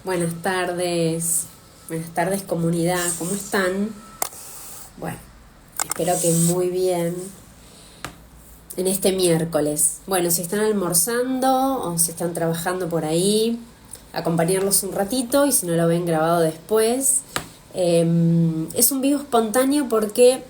Buenas tardes comunidad, ¿cómo están? Bueno, espero que muy bien en este miércoles. Bueno, si están almorzando o si están trabajando por ahí, acompañarlos un ratito y si no lo ven grabado después. Es un vivo espontáneo porque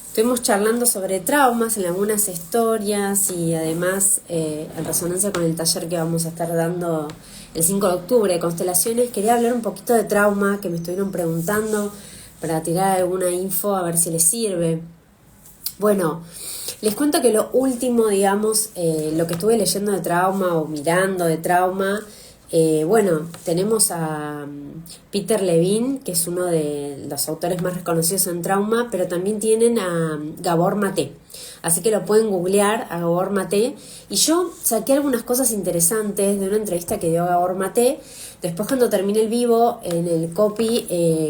estuvimos charlando sobre traumas en algunas historias y además en resonancia con el taller que vamos a estar dando el 5 de octubre de constelaciones, quería hablar un poquito de trauma que me estuvieron preguntando para tirar alguna info a ver si les sirve. Bueno, les cuento que lo último, digamos, lo que estuve leyendo de trauma o mirando de trauma, tenemos a Peter Levine, que es uno de los autores más reconocidos en trauma, pero también tienen a Gabor Maté. Así que lo pueden googlear a Gabor Maté. Y yo saqué algunas cosas interesantes de una entrevista que dio Gabor Maté. Después, cuando termine el vivo, en el copy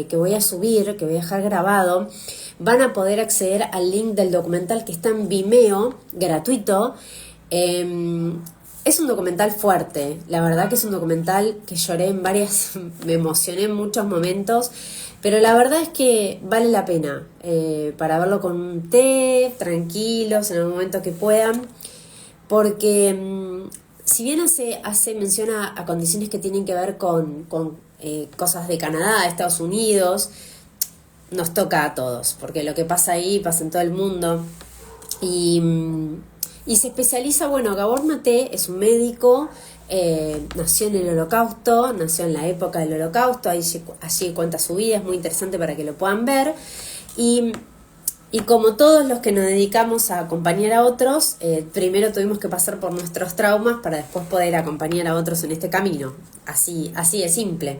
que voy a subir, que voy a dejar grabado, van a poder acceder al link del documental que está en Vimeo, gratuito. Es un documental fuerte, la verdad que es un documental que lloré en varias, me emocioné en muchos momentos, pero la verdad es que vale la pena para verlo con un té, tranquilos, en el momento que puedan, porque si bien hace mención a condiciones que tienen que ver con cosas de Canadá, de Estados Unidos, nos toca a todos, porque lo que pasa ahí pasa en todo el mundo. Y se especializa, Gabor Maté es un médico, nació en el Holocausto, nació en la época del Holocausto, allí cuenta su vida, es muy interesante para que lo puedan ver. Y como todos los que nos dedicamos a acompañar a otros, primero tuvimos que pasar por nuestros traumas para después poder acompañar a otros en este camino. Así de simple.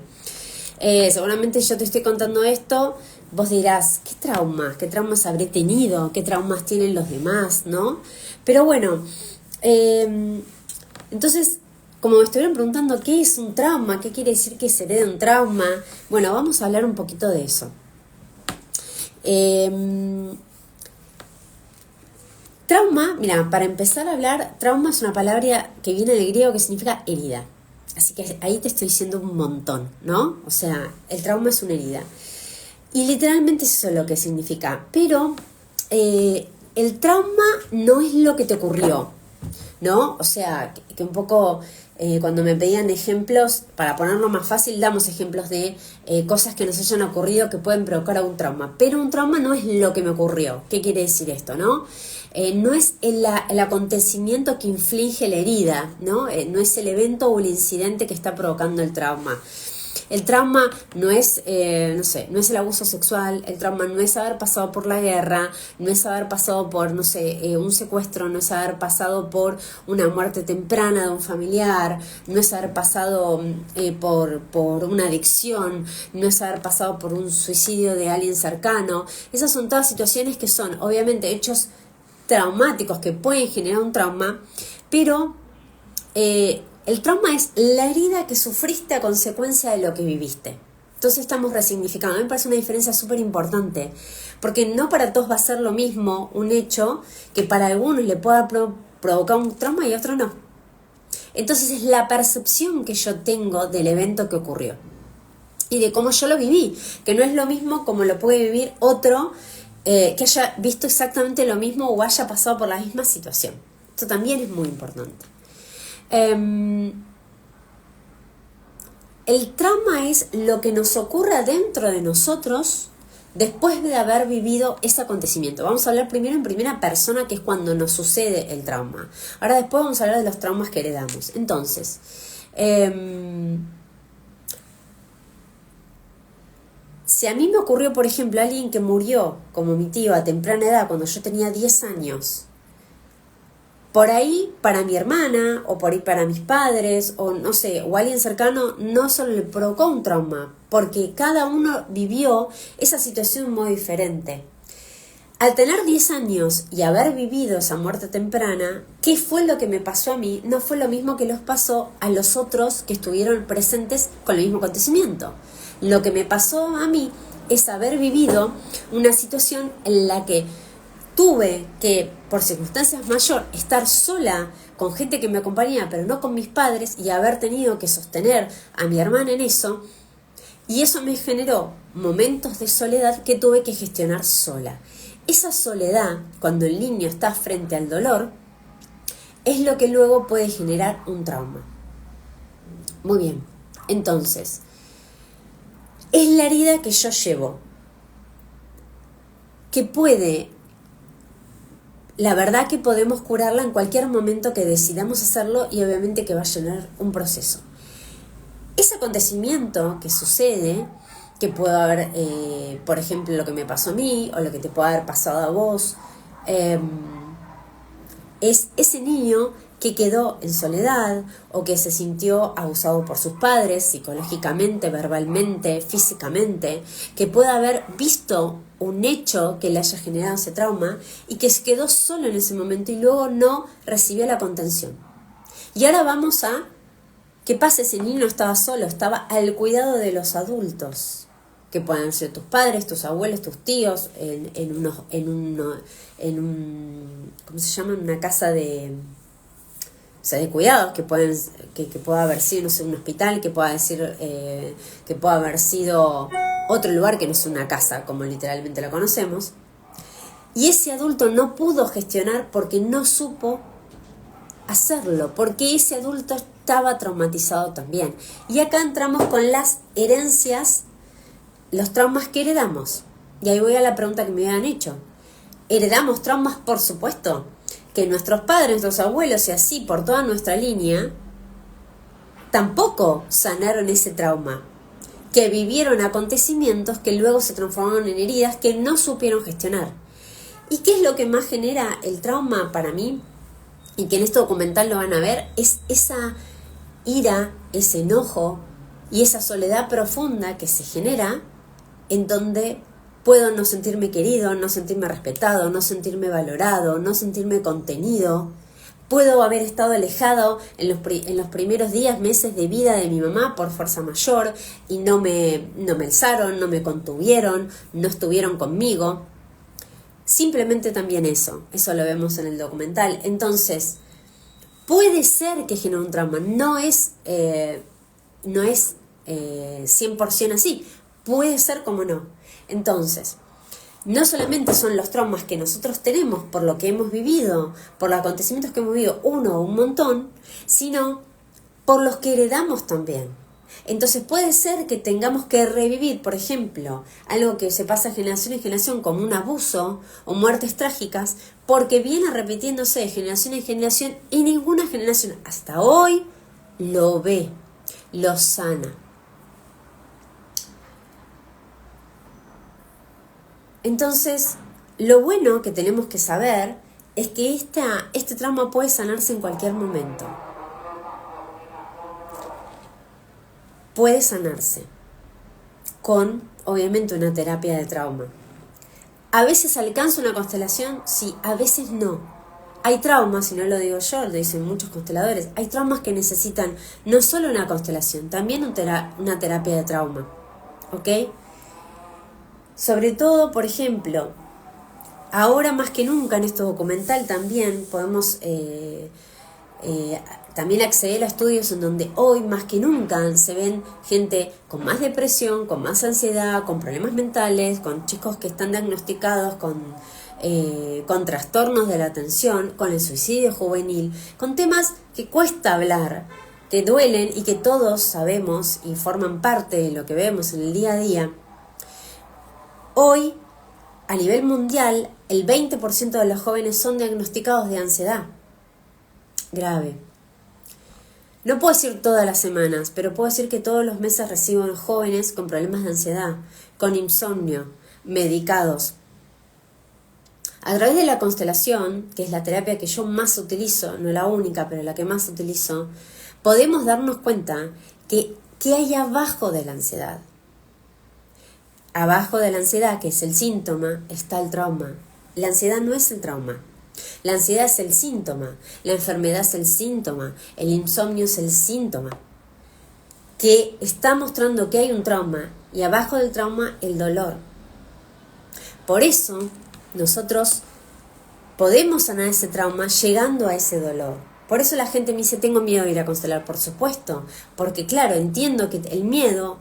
Seguramente yo te estoy contando esto, vos dirás, ¿qué traumas habré tenido? ¿Qué traumas tienen los demás? ¿No? Pero bueno, entonces, como me estuvieron preguntando, ¿qué es un trauma? ¿Qué quiere decir que se herede un trauma? Bueno, vamos a hablar un poquito de eso. Trauma, mira, para empezar a hablar, trauma es una palabra que viene del griego que significa herida. Así que ahí te estoy diciendo un montón, ¿no? O sea, el trauma es una herida. Y literalmente es eso lo que significa. Pero el trauma no es lo que te ocurrió, ¿no? O sea, que un poco cuando me pedían ejemplos, para ponerlo más fácil, damos ejemplos de cosas que nos hayan ocurrido que pueden provocar algún trauma. Pero un trauma no es lo que me ocurrió. ¿Qué quiere decir esto, no? No es el acontecimiento que inflige la herida, ¿no? No es el evento o el incidente que está provocando el trauma. El trauma no es, no es el abuso sexual, el trauma no es haber pasado por la guerra, no es haber pasado por, un secuestro, no es haber pasado por una muerte temprana de un familiar, no es haber pasado por una adicción, no es haber pasado por un suicidio de alguien cercano. Esas son todas situaciones que son, obviamente, hechos traumáticos que pueden generar un trauma, pero el trauma es la herida que sufriste a consecuencia de lo que viviste. Entonces estamos resignificando. A mí me parece una diferencia súper importante, porque no para todos va a ser lo mismo un hecho que para algunos le pueda provocar un trauma y a otros no. Entonces es la percepción que yo tengo del evento que ocurrió y de cómo yo lo viví, que no es lo mismo como lo puede vivir otro que haya visto exactamente lo mismo o haya pasado por la misma situación. Esto también es muy importante. El trauma es lo que nos ocurre dentro de nosotros después de haber vivido ese acontecimiento. Vamos a hablar primero en primera persona, que es cuando nos sucede el trauma. Ahora después vamos a hablar de los traumas que heredamos. Entonces, si a mí me ocurrió, por ejemplo, alguien que murió, como mi tío, a temprana edad, cuando yo tenía 10 años, por ahí para mi hermana, o por ahí para mis padres, o no sé, o alguien cercano, no solo le provocó un trauma, porque cada uno vivió esa situación muy diferente. Al tener 10 años y haber vivido esa muerte temprana, ¿qué fue lo que me pasó a mí? No fue lo mismo que les pasó a los otros que estuvieron presentes con el mismo acontecimiento. Lo que me pasó a mí es haber vivido una situación en la que tuve que por circunstancias mayor, estar sola con gente que me acompañaba, pero no con mis padres, y haber tenido que sostener a mi hermana en eso, y eso me generó momentos de soledad que tuve que gestionar sola. Esa soledad, cuando el niño está frente al dolor, es lo que luego puede generar un trauma. Muy bien, entonces, es la herida que yo llevo, que puede, la verdad que podemos curarla en cualquier momento que decidamos hacerlo, y obviamente que va a llenar un proceso. Ese acontecimiento que sucede, que puede haber, por ejemplo, lo que me pasó a mí o lo que te puede haber pasado a vos, es ese niño que quedó en soledad o que se sintió abusado por sus padres psicológicamente, verbalmente, físicamente, que puede haber visto un hecho que le haya generado ese trauma y que se quedó solo en ese momento y luego no recibió la contención. Y ahora vamos a, ¿qué pasa? Ese niño no estaba solo, estaba al cuidado de los adultos, que puedan ser tus padres, tus abuelos, tus tíos, ¿cómo se llama? En una casa de cuidados, que pueda haber sido, no sé, un hospital, que pueda haber sido otro lugar que no es una casa, como literalmente la conocemos. Y ese adulto no pudo gestionar porque no supo hacerlo, porque ese adulto estaba traumatizado también. Y acá entramos con las herencias, los traumas que heredamos. Y ahí voy a la pregunta que me habían hecho. ¿Heredamos traumas? Por supuesto. Que nuestros padres, nuestros abuelos y así por toda nuestra línea tampoco sanaron ese trauma, que vivieron acontecimientos que luego se transformaron en heridas que no supieron gestionar. ¿Y qué es lo que más genera el trauma para mí? Y que en este documental lo van a ver, es esa ira, ese enojo y esa soledad profunda que se genera, en donde puedo no sentirme querido, no sentirme respetado, no sentirme valorado, no sentirme contenido. Puedo haber estado alejado en los primeros días, meses de vida de mi mamá por fuerza mayor y no me alzaron, no me contuvieron, no estuvieron conmigo. Simplemente también eso lo vemos en el documental. Entonces, puede ser que genere un trauma, no es 100% así, puede ser como no. Entonces, no solamente son los traumas que nosotros tenemos por lo que hemos vivido, por los acontecimientos que hemos vivido, uno o un montón, sino por los que heredamos también. Entonces puede ser que tengamos que revivir, por ejemplo, algo que se pasa de generación en generación como un abuso o muertes trágicas, porque viene repitiéndose de generación en generación y ninguna generación hasta hoy lo ve, lo sana. Entonces, lo bueno que tenemos que saber es que este trauma puede sanarse en cualquier momento. Puede sanarse con, obviamente, una terapia de trauma. ¿A veces alcanza una constelación? Sí, a veces no. Hay traumas, y no lo digo yo, lo dicen muchos consteladores, hay traumas que necesitan no solo una constelación, también una terapia de trauma. ¿Ok? Sobre todo, por ejemplo, ahora más que nunca en este documental también podemos también acceder a estudios en donde hoy más que nunca se ven gente con más depresión, con más ansiedad, con problemas mentales, con chicos que están diagnosticados con trastornos de la atención, con el suicidio juvenil, con temas que cuesta hablar, que duelen y que todos sabemos y forman parte de lo que vemos en el día a día. Hoy, a nivel mundial, el 20% de los jóvenes son diagnosticados de ansiedad grave. No puedo decir todas las semanas, pero puedo decir que todos los meses recibo jóvenes con problemas de ansiedad, con insomnio, medicados. A través de la constelación, que es la terapia que yo más utilizo, no la única, pero la que más utilizo, podemos darnos cuenta que hay abajo de la ansiedad. Abajo de la ansiedad, que es el síntoma, está el trauma. La ansiedad no es el trauma. La ansiedad es el síntoma. La enfermedad es el síntoma. El insomnio es el síntoma. Que está mostrando que hay un trauma y abajo del trauma el dolor. Por eso nosotros podemos sanar ese trauma llegando a ese dolor. Por eso la gente me dice, tengo miedo de ir a constelar, por supuesto, porque claro, entiendo que el miedo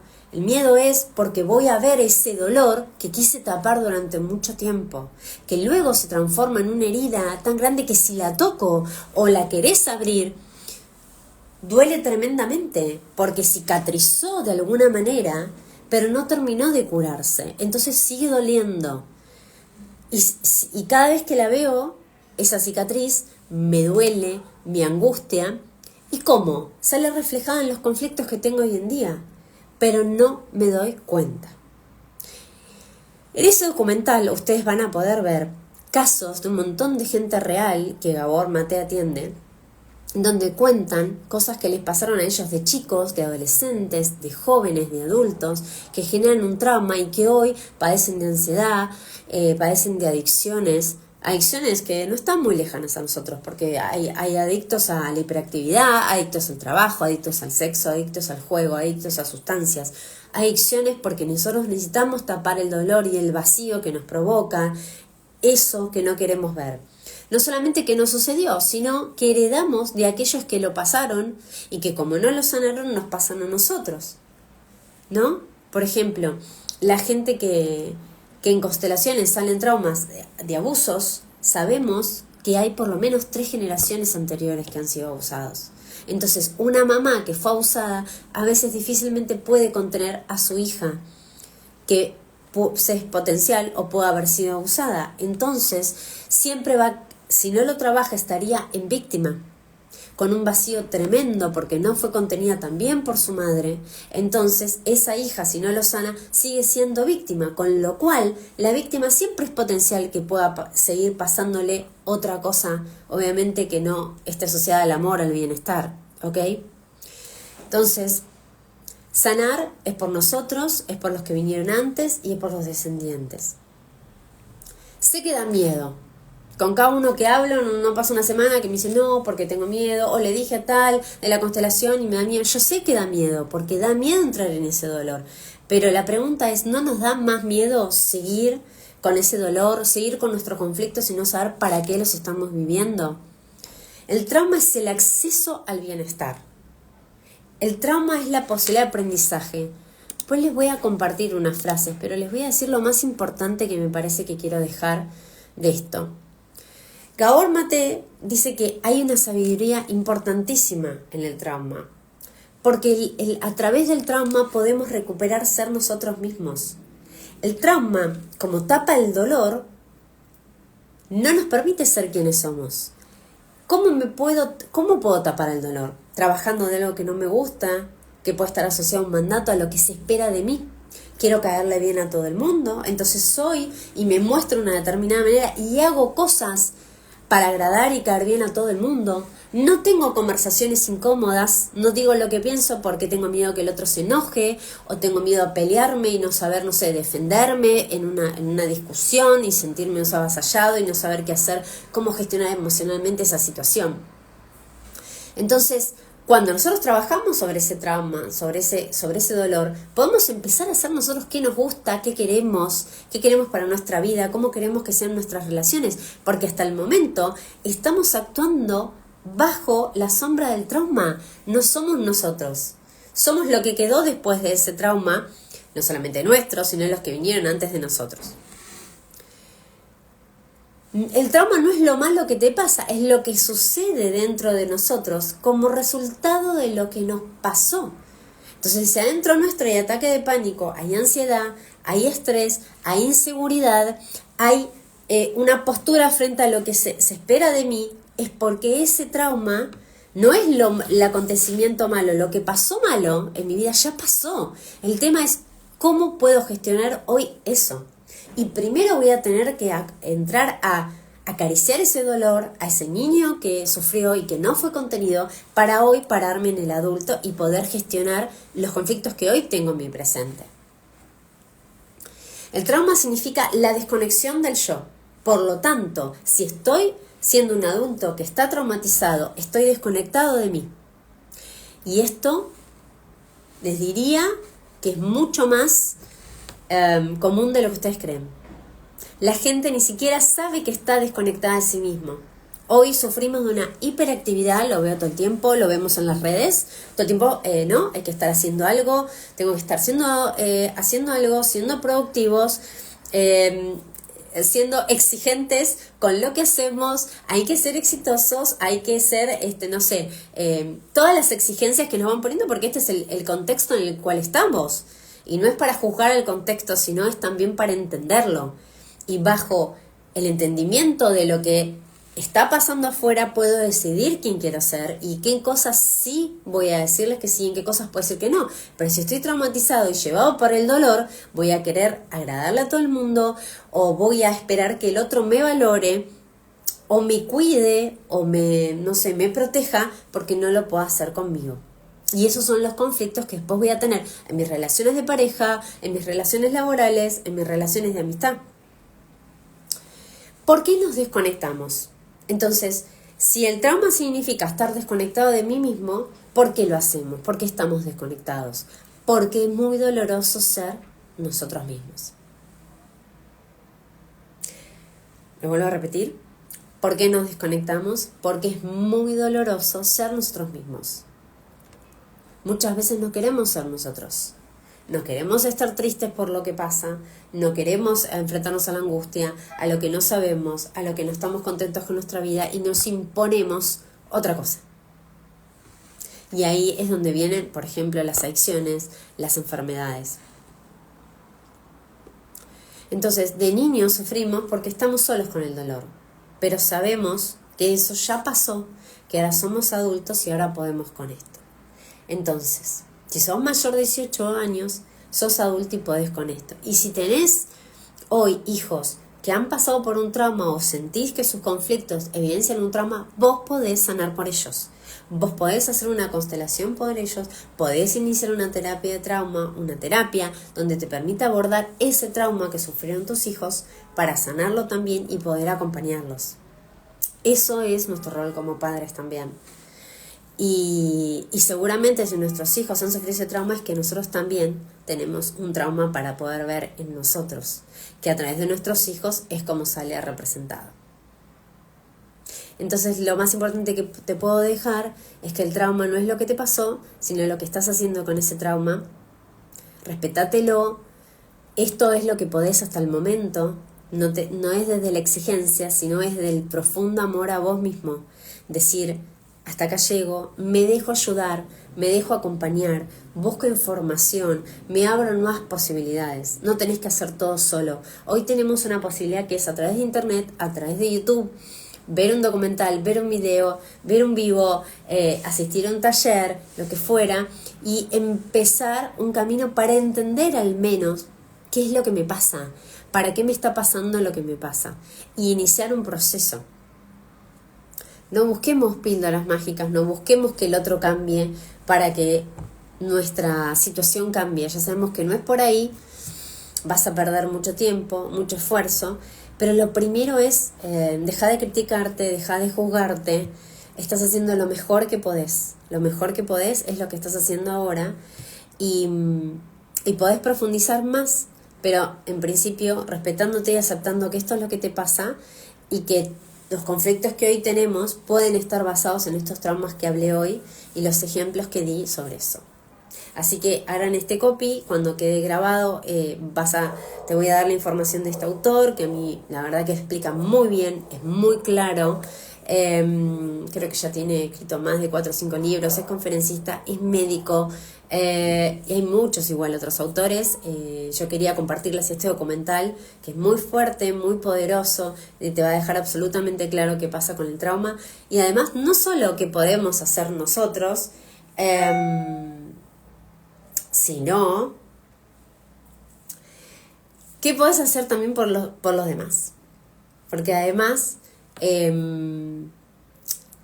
es porque voy a ver ese dolor que quise tapar durante mucho tiempo, que luego se transforma en una herida tan grande que si la toco o la querés abrir, duele tremendamente, porque cicatrizó de alguna manera, pero no terminó de curarse, entonces sigue doliendo. Y cada vez que la veo, esa cicatriz me duele, me angustia. ¿Y cómo? Sale reflejada en los conflictos que tengo hoy en día, pero no me doy cuenta. En ese documental ustedes van a poder ver casos de un montón de gente real que Gabor Mate atiende, donde cuentan cosas que les pasaron a ellos de chicos, de adolescentes, de jóvenes, de adultos, que generan un trauma y que hoy padecen de ansiedad, padecen de adicciones que no están muy lejanas a nosotros, porque hay adictos a la hiperactividad, adictos al trabajo, adictos al sexo, adictos al juego, adictos a sustancias, adicciones porque nosotros necesitamos tapar el dolor y el vacío que nos provoca eso que no queremos ver. No solamente que nos sucedió, sino que heredamos de aquellos que lo pasaron y que como no lo sanaron nos pasan a nosotros, ¿no? Por ejemplo, la gente que en constelaciones salen traumas de abusos, sabemos que hay por lo menos 3 generaciones anteriores que han sido abusados. Entonces, una mamá que fue abusada a veces difícilmente puede contener a su hija que es potencial o puede haber sido abusada. Entonces, siempre va, si no lo trabaja, estaría en víctima, con un vacío tremendo porque no fue contenida también por su madre. Entonces esa hija, si no lo sana, sigue siendo víctima, con lo cual la víctima siempre es potencial que pueda seguir pasándole otra cosa, obviamente que no esté asociada al amor, al bienestar, ¿ok? Entonces, sanar es por nosotros, es por los que vinieron antes y es por los descendientes. Sé que da miedo. Con cada uno que hablo, no pasa una semana que me dice no, porque tengo miedo, o le dije a tal de la constelación y me da miedo. Yo sé que da miedo, porque da miedo entrar en ese dolor. Pero la pregunta es, ¿no nos da más miedo seguir con ese dolor, seguir con nuestros conflictos y no saber para qué los estamos viviendo? El trauma es el acceso al bienestar. El trauma es la posibilidad de aprendizaje. Pues les voy a compartir unas frases, pero les voy a decir lo más importante que me parece que quiero dejar de esto. Gabor Mate dice que hay una sabiduría importantísima en el trauma, porque a través del trauma podemos recuperar ser nosotros mismos. El trauma, como tapa el dolor, no nos permite ser quienes somos. ¿Cómo puedo tapar el dolor? Trabajando de algo que no me gusta, que puede estar asociado a un mandato, a lo que se espera de mí. Quiero caerle bien a todo el mundo, entonces soy y me muestro de una determinada manera y hago cosas para agradar y caer bien a todo el mundo. No tengo conversaciones incómodas, no digo lo que pienso porque tengo miedo que el otro se enoje, o tengo miedo a pelearme y no saber, defenderme en una discusión y sentirme avasallado y no saber qué hacer, cómo gestionar emocionalmente esa situación. Entonces, cuando nosotros trabajamos sobre ese trauma, sobre ese dolor, podemos empezar a hacer nosotros qué nos gusta, qué queremos para nuestra vida, cómo queremos que sean nuestras relaciones, porque hasta el momento estamos actuando bajo la sombra del trauma, no somos nosotros, somos lo que quedó después de ese trauma, no solamente nuestro, sino los que vinieron antes de nosotros. El trauma no es lo malo que te pasa, es lo que sucede dentro de nosotros como resultado de lo que nos pasó. Entonces, si adentro nuestro hay ataque de pánico, hay ansiedad, hay estrés, hay inseguridad, hay una postura frente a lo que se espera de mí, es porque ese trauma no es el acontecimiento malo. Lo que pasó malo en mi vida ya pasó. El tema es cómo puedo gestionar hoy eso. Y primero voy a tener que entrar a acariciar ese dolor, a ese niño que sufrió y que no fue contenido, para hoy pararme en el adulto y poder gestionar los conflictos que hoy tengo en mi presente. El trauma significa la desconexión del yo. Por lo tanto, si estoy siendo un adulto que está traumatizado, estoy desconectado de mí. Y esto les diría que es mucho más común de lo que ustedes creen. La gente ni siquiera sabe que está desconectada de sí mismo. Hoy sufrimos de una hiperactividad, lo veo todo el tiempo, lo vemos en las redes, todo el tiempo, ¿no? Hay que estar haciendo algo, tengo que estar haciendo algo, siendo productivos, siendo exigentes con lo que hacemos, hay que ser exitosos, hay que ser, no sé, todas las exigencias que nos van poniendo, porque este es el contexto en el cual estamos. Y no es para juzgar el contexto, sino es también para entenderlo. Y bajo el entendimiento de lo que está pasando afuera, puedo decidir quién quiero ser y qué cosas sí voy a decirles que sí y en qué cosas puede ser que no. Pero si estoy traumatizado y llevado por el dolor, voy a querer agradarle a todo el mundo, o voy a esperar que el otro me valore o me cuide o me proteja, porque no lo puedo hacer conmigo. Y esos son los conflictos que después voy a tener en mis relaciones de pareja, en mis relaciones laborales, en mis relaciones de amistad. ¿Por qué nos desconectamos? Entonces, si el trauma significa estar desconectado de mí mismo, ¿por qué lo hacemos? ¿Por qué estamos desconectados? Porque es muy doloroso ser nosotros mismos. Lo vuelvo a repetir. ¿Por qué nos desconectamos? Porque es muy doloroso ser nosotros mismos. Muchas veces no queremos ser nosotros. No queremos estar tristes por lo que pasa, no queremos enfrentarnos a la angustia, a lo que no sabemos, a lo que no estamos contentos con nuestra vida, y nos imponemos otra cosa. Y ahí es donde vienen, por ejemplo, las adicciones, las enfermedades. Entonces, de niños sufrimos porque estamos solos con el dolor, pero sabemos que eso ya pasó, que ahora somos adultos y ahora podemos con esto. Entonces, si sos mayor de 18 años, sos adulto y podés con esto. Y si tenés hoy hijos que han pasado por un trauma o sentís que sus conflictos evidencian un trauma, vos podés sanar por ellos. Vos podés hacer una constelación por ellos, podés iniciar una terapia de trauma, una terapia donde te permita abordar ese trauma que sufrieron tus hijos para sanarlo también y poder acompañarlos. Eso es nuestro rol como padres también. Y seguramente si nuestros hijos han sufrido ese trauma, es que nosotros también tenemos un trauma para poder ver en nosotros, que a través de nuestros hijos es como sale representado. Entonces, lo más importante que te puedo dejar es que el trauma no es lo que te pasó, sino lo que estás haciendo con ese trauma. Respetátelo. Esto es lo que podés hasta el momento. No es desde la exigencia, sino es del profundo amor a vos mismo. Decir, hasta acá llego, me dejo ayudar, me dejo acompañar, busco información, me abro nuevas posibilidades. No tenés que hacer todo solo. Hoy tenemos una posibilidad que es a través de internet, a través de YouTube, ver un documental, ver un video, ver un vivo, asistir a un taller, lo que fuera, y empezar un camino para entender al menos qué es lo que me pasa, para qué me está pasando lo que me pasa, y iniciar un proceso. No busquemos píldoras mágicas, no busquemos que el otro cambie para que nuestra situación cambie. Ya sabemos que no es por ahí, vas a perder mucho tiempo, mucho esfuerzo, pero lo primero es dejar de criticarte, dejar de juzgarte. Estás haciendo lo mejor que podés. Lo mejor que podés es lo que estás haciendo ahora, y podés profundizar más, pero en principio respetándote y aceptando que esto es lo que te pasa y que los conflictos que hoy tenemos pueden estar basados en estos traumas que hablé hoy y los ejemplos que di sobre eso. Así que ahora en este copy, cuando quede grabado, te voy a dar la información de este autor, que a mí la verdad que explica muy bien, es muy claro. Creo que ya tiene escrito más de 4 o 5 libros, es conferencista, es médico, y hay muchos igual otros autores. Yo quería compartirles este documental que es muy fuerte, muy poderoso, y te va a dejar absolutamente claro qué pasa con el trauma, y además no solo qué podemos hacer nosotros, sino qué podés hacer también por los demás, porque además te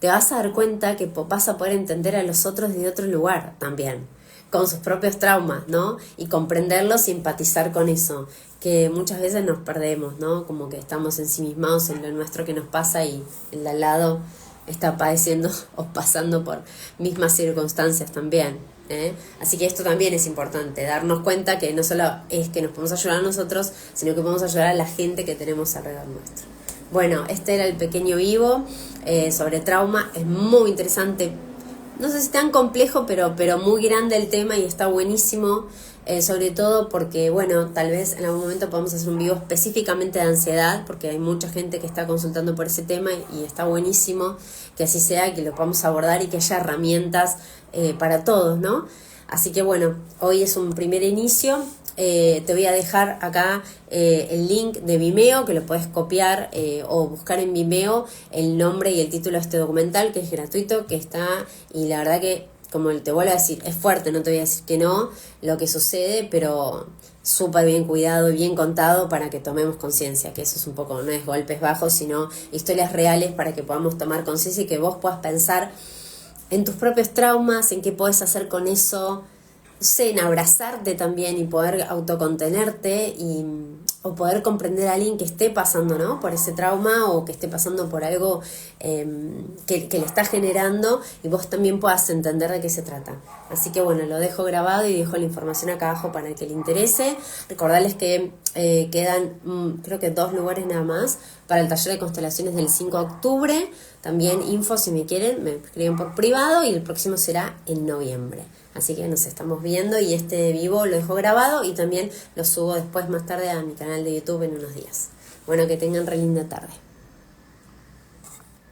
vas a dar cuenta que vas a poder entender a los otros de otro lugar también, con sus propios traumas, ¿no? Y comprenderlos y empatizar con eso, que muchas veces nos perdemos, ¿no? Como que estamos ensimismados en lo nuestro que nos pasa y el de al lado está padeciendo o pasando por mismas circunstancias también. Así que esto también es importante, darnos cuenta que no solo es que nos podemos ayudar a nosotros, sino que podemos ayudar a la gente que tenemos alrededor nuestro. Bueno, este era el pequeño vivo sobre trauma. Es muy interesante, no sé si tan complejo, pero muy grande el tema y está buenísimo. Sobre todo porque, bueno, tal vez en algún momento podamos hacer un vivo específicamente de ansiedad, porque hay mucha gente que está consultando por ese tema y está buenísimo que así sea, que lo podamos abordar y que haya herramientas para todos, ¿no? Así que bueno, hoy es un primer inicio. Te voy a dejar acá el link de Vimeo, que lo puedes copiar o buscar en Vimeo el nombre y el título de este documental, que es gratuito, que está, y la verdad que, como te vuelvo a decir, es fuerte, no te voy a decir que no, lo que sucede, pero súper bien cuidado y bien contado para que tomemos conciencia, que eso es un poco, no es golpes bajos, sino historias reales para que podamos tomar conciencia y que vos puedas pensar en tus propios traumas, en qué podés hacer con eso, no sé, en abrazarte también y poder autocontenerte o poder comprender a alguien que esté pasando, ¿no?, por ese trauma o que esté pasando por algo que le está generando y vos también puedas entender de qué se trata. Así que bueno, lo dejo grabado y dejo la información acá abajo para el que le interese. Recordarles que quedan creo que 2 lugares nada más para el taller de constelaciones del 5 de octubre. También info, si me quieren, me escriben por privado, y el próximo será en noviembre. Así que nos estamos viendo, y este vivo lo dejo grabado y también lo subo después más tarde a mi canal de YouTube en unos días. Bueno, que tengan re linda tarde.